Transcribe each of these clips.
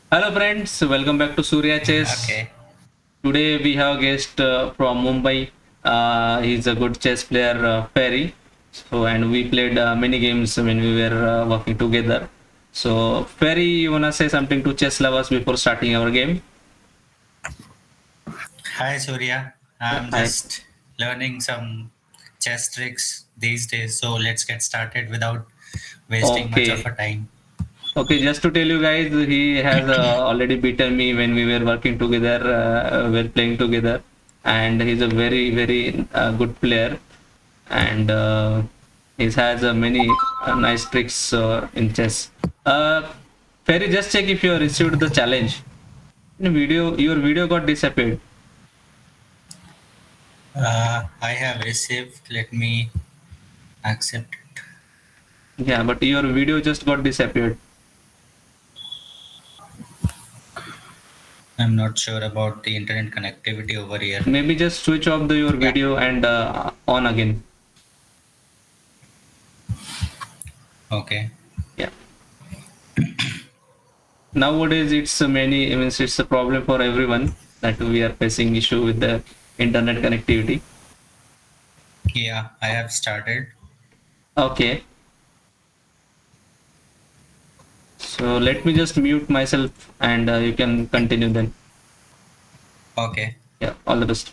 Hello friends, welcome back to Surya Chess. Okay. Today we have a guest from Mumbai. He's a good chess player, Ferry. And we played many games when we were working together. So Ferry, you wanna say something to chess lovers before starting our game? Hi, Surya. I'm Hi. just learning some chess tricks these days, so let's get started without wasting much of Okay. our time. Okay, just to tell you guys, he has already beaten me when we were working together, we were playing together, and he's a very good player. And he has many nice tricks in chess. Uh, Ferry, just check if you have received the challenge. Your video got disappeared. I have received, let me accept it. Yeah, but your video just got disappeared. I'm not sure about the internet connectivity over here. Maybe just switch off your Yeah, video and on again. okay. Yeah. Nowadays, it's many. I mean, it's a problem for everyone that we are facing issue with the internet connectivity. Yeah, I have started. Okay. So let me just mute myself and you can continue then. Okay. Yeah, all the best.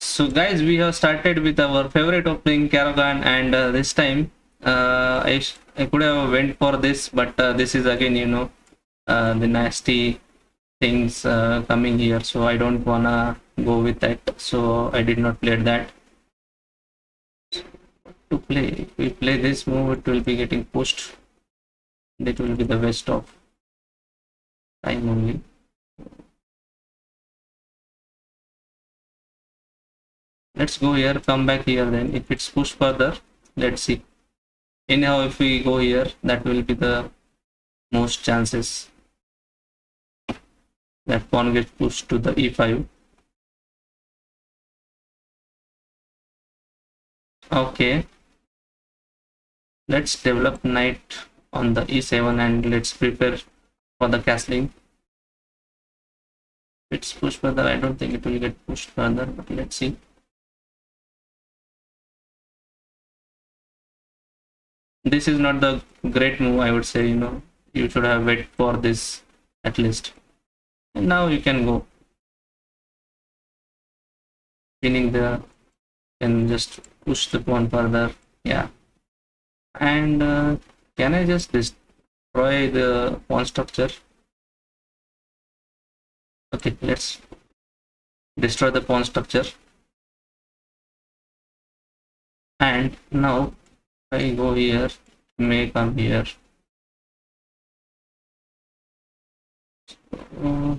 So guys, we have started with our favorite opening Karagan, and this time I could have went for this, but this is again the nasty things coming here, so I don't wanna go with that. So I did not play that. To play, if we play this move, it will be getting pushed. That will be the waste of time only. Let's go here, come back here. Then if it's pushed further, let's see. Anyhow, if we go here, that will be the most chances that pawn gets pushed to the e5. Okay, let's develop knight on the e7 and let's prepare for the castling. It's pushed further. I don't think it will get pushed further, but let's see. This is not the great move, I would say. You should have waited for this at least. And now you can go, meaning the can just push the pawn further. Yeah, and can I just destroy the pawn structure? Okay, let's destroy the pawn structure. And now I go here, may come here. Uh,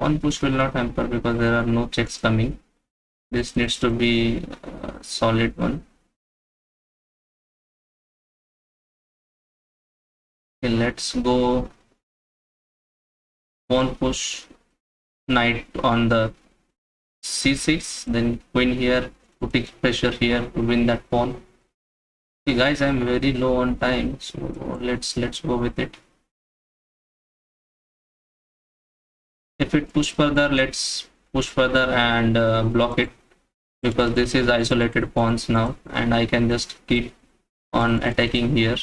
Pawn push will not hamper because there are no checks coming. This needs to be a solid one. Okay, let's go pawn push, knight on the c6, then queen here, putting pressure here to win that pawn. Okay, guys, I'm very low on time, so let's go with it. If it push further, let's push further and block it, because this is isolated pawns now, and I can just keep on attacking here.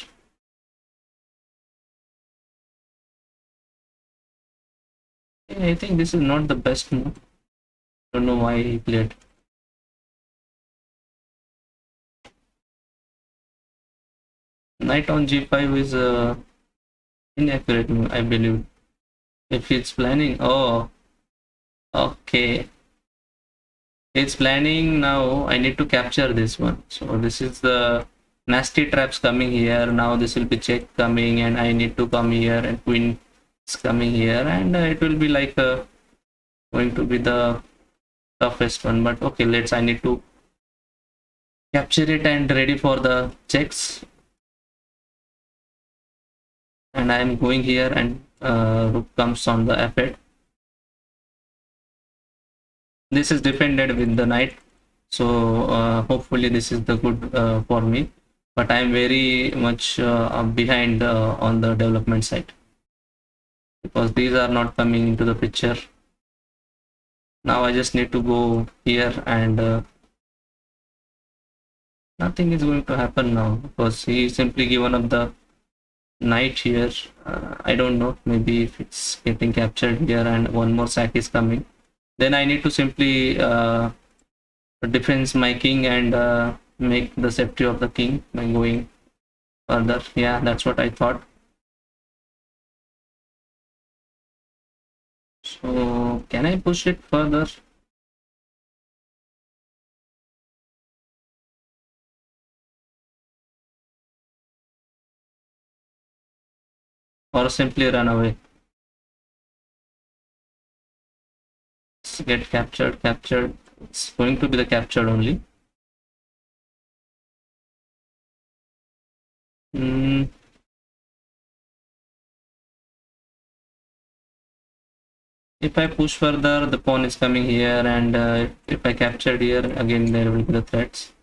I think this is not the best move. Don't know why he played. Knight on g5 is inaccurate move, I believe. If it's planning, oh, okay. It's planning now. I need to capture this one. So this is the nasty traps coming here. Now this will be check coming, and I need to come here, and queen is coming here, and it will be like going to be the toughest one. But okay, I need to capture it and ready for the checks. and I am going here, and rook comes on the f8. This is defended with the knight, so hopefully this is the good for me, but I am very much behind on the development side, because these are not coming into the picture. Now I just need to go here, and nothing is going to happen now, because he simply given up the knight here. I don't know, maybe if it's getting captured here and one more sack is coming, then I need to simply defense my king and make the safety of the king by going further. Yeah, that's what I thought. So can I push it further? Or simply run away? Let's get captured. It's going to be the captured only. If I push further, the pawn is coming here, and if I captured here, again there will be the threats.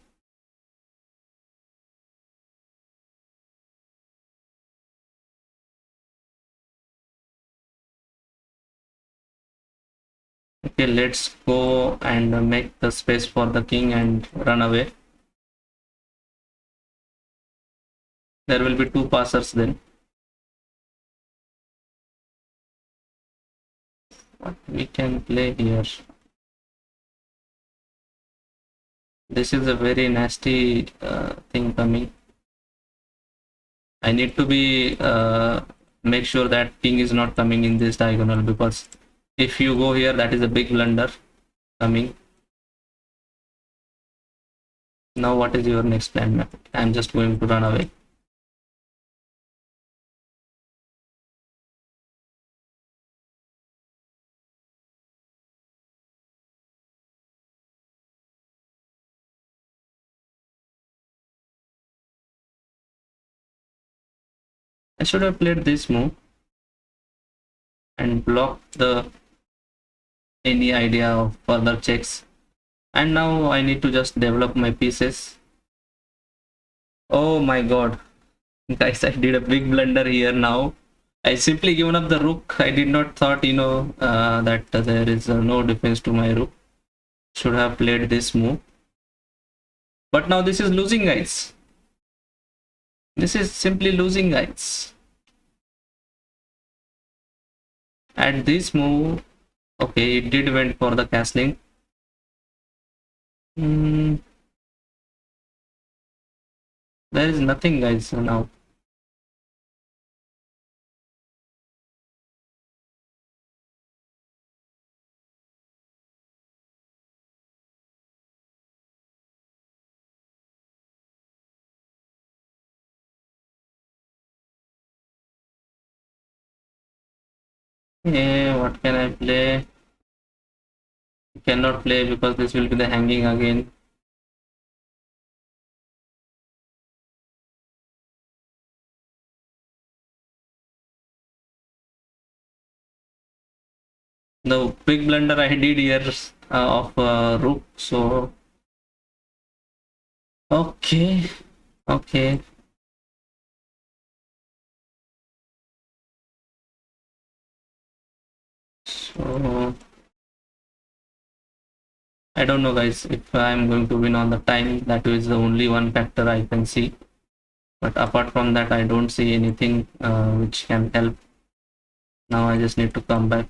Okay, let's go and make the space for the king and run away. There will be two passers then. What we can play here? This is a very nasty thing coming. I need to be make sure that king is not coming in this diagonal, because if you go here, that is a big blunder coming. Now what is your next plan? I'm just going to run away. I should have played this move and blocked the any idea of further checks. And now I need to just develop my pieces. Oh my god. Guys, I did a big blunder here now. I simply given up the rook. I did not thought, that there is no defense to my rook. Should have played this move. But now this is losing, guys. This is simply losing, guys. At this move, okay, it did went for the castling. There is nothing, guys, now. Yeah, what can I play? Cannot play because this will be the hanging again. The big blunder I did here of rook. So okay. So I don't know, guys, if I'm going to win on the time. That is the only one factor I can see. But apart from that, I don't see anything which can help. Now I just need to come back.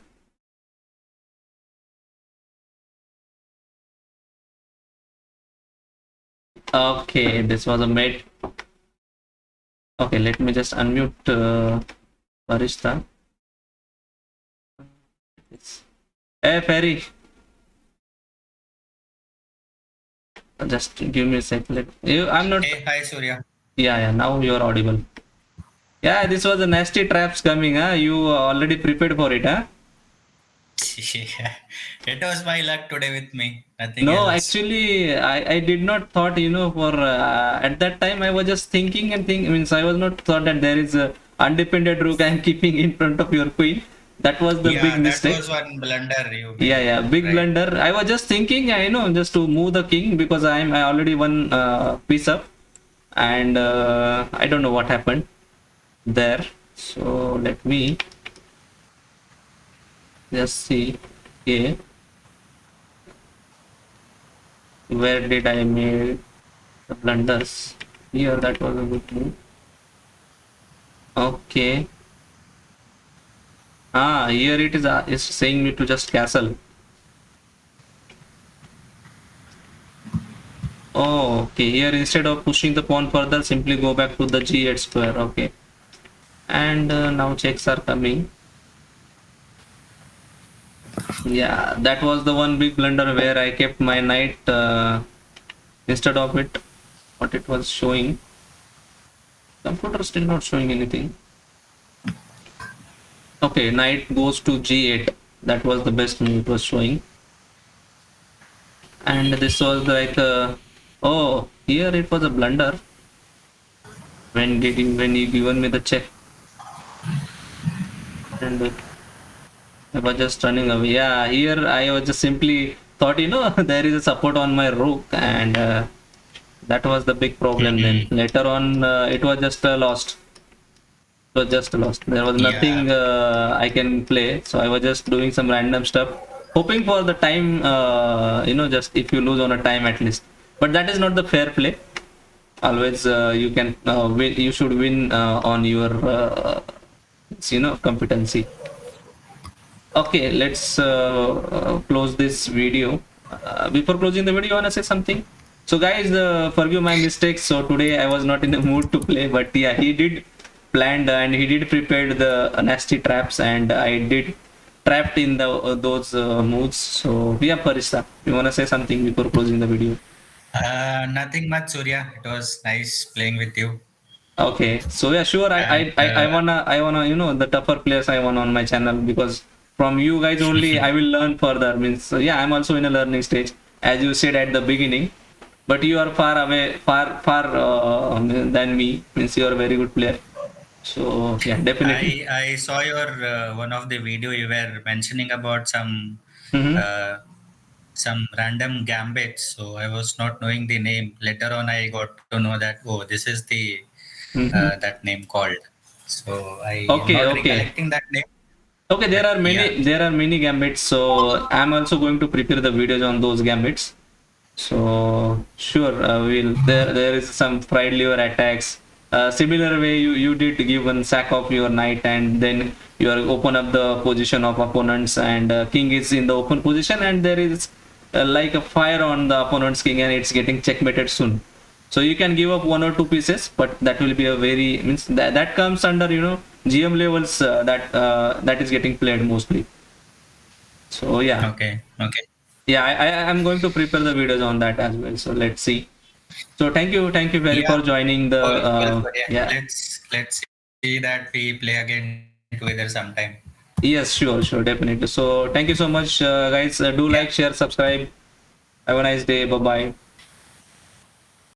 Okay, this was a mate. Okay, let me just unmute Barista. Hey, Ferry. Just give me a sec. I'm not. Hey, hi, Surya. Yeah. Now you're audible. Yeah, this was a nasty traps coming. Huh? You already prepared for it, huh? Yeah, it was my luck today with me. Nothing No, else. actually, I did not thought, for at that time I was just thinking and thinking. Means I was not thought that there is undependent rook I'm keeping in front of your queen. That was the big Yeah, that mistake. was one blunder you Yeah, made, yeah, big right? blunder. I was just thinking, just to move the king because I already one piece up, and I don't know what happened there. So let me just see. Okay, where did I make the blunders? Here, that was a good move. Okay. Ah, here it is saying me to just castle. Oh, okay. Here instead of pushing the pawn further, simply go back to the g8 square. Okay. And now checks are coming. Yeah, that was the one big blunder where I kept my knight instead of it, what it was showing. Computer still not showing anything. Okay, knight goes to g8. That was the best move it was showing. And this was like, oh, here it was a blunder. When you given me the check, and I was just running away. Yeah, here I was just simply thought, there is a support on my rook, and that was the big problem. Then Mhm. later on, it was just lost. It was just lost. There was Yeah, nothing I can play, so I was just doing some random stuff, hoping for the time. Just if you lose on a time at least. But that is not the fair play. Always, you can win. You should win on your competency. Okay, let's close this video. Before closing the video, you wanna say something? So, guys, forgive my mistakes. So today I was not in the mood to play, but yeah, he did planned and he did prepared the nasty traps, and I did trapped in the those moves. So yeah, Parisa, you wanna say something before closing the video? nothing much, Surya. It was nice playing with you. Okay, so yeah, sure. I I And I, I wanna the tougher players I want on my channel, because from you guys only I will learn further. Means yeah, I'm also in a learning stage, as you said at the beginning. But you are far away, far than me. Means you are a very good player. So yeah, definitely. I saw your one of the video you were mentioning about Mm-hmm. uh, some random gambits. So I was not knowing the name. Later on, I got to know that, oh, this is the Mm-hmm. that name called. So I am Okay, not okay. recollecting that name, Okay, but yeah. there are many gambits, so I'm also going to prepare the videos on those gambits. So sure, we'll there is some fried liver attacks. Similar way you did give one sack of your knight, and then you are open up the position of opponents, and king is in the open position, and there is like a fire on the opponent's king, and it's getting checkmated soon. So you can give up one or two pieces, but that will be a very means that comes under GM levels, that is getting played mostly. So yeah, Okay. Okay. yeah, I'm going to prepare the videos on that as well. So let's see. So thank you very Yeah. for joining the Well, yeah. yeah. Let's see that we play again together sometime. Yes, sure, definitely. So thank you so much, guys. Do Yeah. like, share, subscribe. Have a nice day. Bye bye.